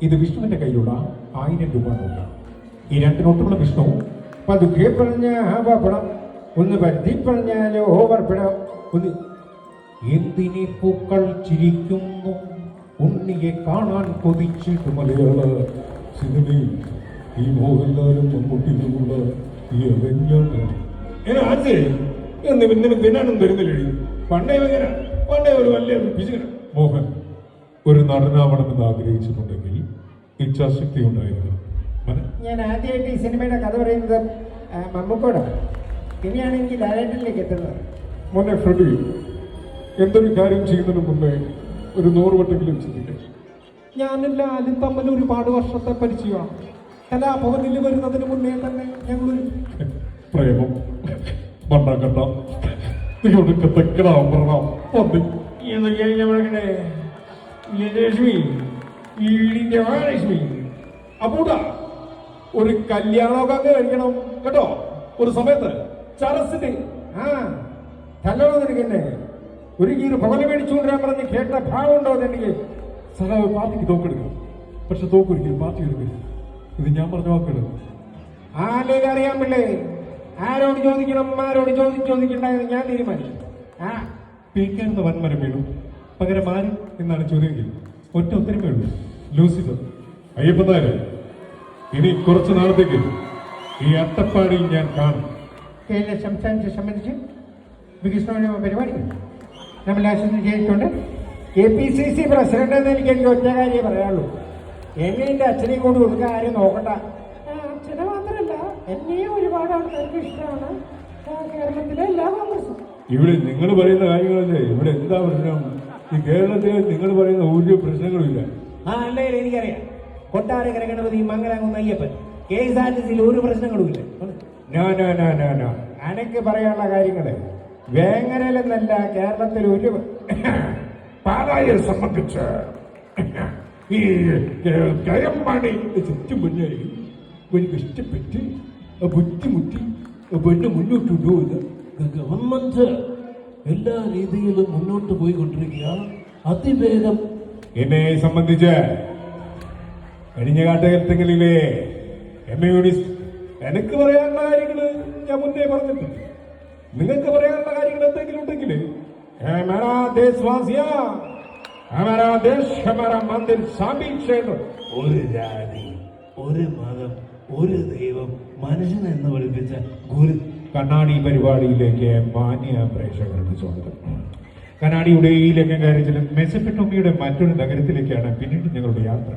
ഇത് വിഷ്ണുവിന്റെ കയ്യിലുള്ള 1000 രൂപ നോട്ട്. ഈ 2 നോട്ടുള്ള വിഷ്ണു പതുക്കെ പറഞ്ഞ പണം, ഒന്ന് വരുത്തി പറഞ്ഞാലോ ഓവർപ്പെടാം. ഒന്ന് എന്തിനെ പൂക്കൾ ചിരിക്കുന്നു, ഉണ്ണിയെ കാണാൻ കൊതിച്ചിട്ട് മലയാള സിനിമയിൽ ഈ മോഹൻലാലും മമ്മൂട്ടിയുമുള്ള ഈ നിനക്ക് തിന്നാനും തരുന്നില്ലടി. പണ്ടേ ഒരു വലിയ വിജയന മോഹൻ ഒരു നടനാവണമെന്ന് ആഗ്രഹിച്ചിട്ടുണ്ടെങ്കിൽ ഇച്ഛാശക്തി ഉണ്ടായിരുന്നു. ഞാൻ ആദ്യമായിട്ട് ഈ സിനിമയുടെ കഥ പറയുന്നത് മമ്മൂക്കോടാണ്, പിന്നെയാണെങ്കിൽ ലാലേട്ടനിലേക്ക് എത്തുന്നത്. മോനെ ഫ്രെഡി, എന്തൊരു കാര്യം ചെയ്യുന്നതിന് മുന്നേ ഒരു 100 വട്ടെങ്കിലും ചിന്തിക്കാം. ഞാനും ലാലും തമ്മിൽ ഒരുപാട് വർഷത്തെ പരിചയമാണ്. കലാഭവനിൽ വരുന്നതിന് മുന്നേ തന്നെ ഞങ്ങളൊരു പ്രേമം മണ്ണാക്കട്ട ലക്ഷ്മി ഈടിന്റെ മഹാലക്ഷ്മി അപ്പൂട്ടാ ഒരു കല്യാണമൊക്കെ കഴിക്കണം കേട്ടോ. ഒരു സമയത്ത് ചരസിന്റെ നല്ലോണം നിനക്കെന്നെ ഒരു കീറ് ഭവന മേടിച്ചുകൊണ്ടിരാൻ പറഞ്ഞ് കേട്ട ഭാവം ഉണ്ടോ എനിക്ക്? സഖാവ് പാർട്ടിക്ക് തോക്കെടുക്കണം, പക്ഷെ തോക്കൊരിക്കലും പാർട്ടി എടുക്കരുത്. ഇത് ഞാൻ പറഞ്ഞ വാക്കുകൾ. ആലേക്ക് അറിയാൻ പിള്ളേ, ആരോട് ചോദിക്കണം ആരോട് ചോദിക്കണ്ടെന്ന് ഞാൻ തീരുമാനിച്ചു. പീക്കാരുന്ന വൻമരം വീണു, പകരം ആര് എന്നാണ് ചോദ്യമെങ്കിൽ ഒറ്റ ഉത്തരമേ ഉള്ളൂ, ലൂസിഫർ. അയ്യപ്പനാര് ഇനി കുറച്ചു നാളത്തേക്ക് ഈ അട്ടപ്പാടിയിൽ ഞാൻ കാണും. കേരള സംസ്ഥാനത്തെ സംബന്ധിച്ച് വികസന പരിപാടികൾ നമ്മൾ ആശുപത്രി ചെയ്തിട്ടുണ്ട്. APCC പ്രസിഡന്റ് എന്ന് എനിക്ക് ഒറ്റ കാര്യം പറയാനുള്ളൂ, എന്നെ എൻ്റെ അച്ഛനെയും കൊണ്ട് കൊടുക്കാൻ ആരും നോക്കണ്ട. അച്ഛനെ മാത്രമല്ല എന്നെയും ഒരുപാട് ആൾക്കാർക്ക് ഇഷ്ടമാണ്, കേരളത്തിലെ എല്ലാ കോൺഗ്രസും. ഇവിടെ നിങ്ങൾ പറയുന്ന കാര്യങ്ങളല്ലേ, ഇവിടെ എന്താ പ്രശ്നം? ഈ കേരളത്തിൽ നിങ്ങൾ പറയുന്ന ഒരു പ്രശ്നങ്ങളുമില്ല. അല്ലേ എനിക്കറിയാം, കൊട്ടാരക്കര ഗണപതി, മംഗലാകുന്ന അയ്യപ്പൻ, KSRTCയിൽ ഒരു പ്രശ്നങ്ങളുമില്ല. അനക്ക് പറയാനുള്ള കാര്യങ്ങള് വേങ്ങരയിലെന്നല്ല, കേരളത്തിൽ ഒരു പാലായെ സംബന്ധിച്ച് ഈ കയമ്പാടി ചുറ്റും മുന്നേറി എനിക്ക് ഇഷ്ടപ്പെട്ട് ബുദ്ധിമുട്ടി പിന്നെ മുന്നോട്ട് കൊണ്ടുപോകുന്നത് ഗവൺമെന്റ് എല്ലാ രീതിയിലും മുന്നോട്ട് പോയിക്കൊണ്ടിരിക്കുക അതിവേഗം. എന്നെ സംബന്ധിച്ച് കഴിഞ്ഞ കാലഘട്ടങ്ങളിലെ എനിക്ക് പറയാനുള്ള കാര്യങ്ങള് ഞാൻ മുന്നേ പറഞ്ഞിട്ടുണ്ട്. നിങ്ങൾക്ക് പറയാനുള്ള കാര്യങ്ങൾ എന്തെങ്കിലും ഉണ്ടെങ്കിൽ हमारा देशवासिया, हमारा देश, हमारा मंदिर स्वामी क्षेत्र. ഒരു ജാതി, ഒരു മതം, ഒരു ദൈവം, മനുഷ്യൻ എന്ന് പഠിപ്പിച്ച ഗുരു. കണ്ണാടി പരിപാടിയിലേക്ക് മാന്യ പ്രേക്ഷകരുടെ സ്വാഗതം. കണ്ണാടിയുടെ ഈ ലംഘകാര്യത്തിലും മെസപ്പെട്ടോമിയുടെ മറ്റൊരു നഗരത്തിലേക്കാണ് പിന്നീട് ഞങ്ങളുടെ യാത്ര.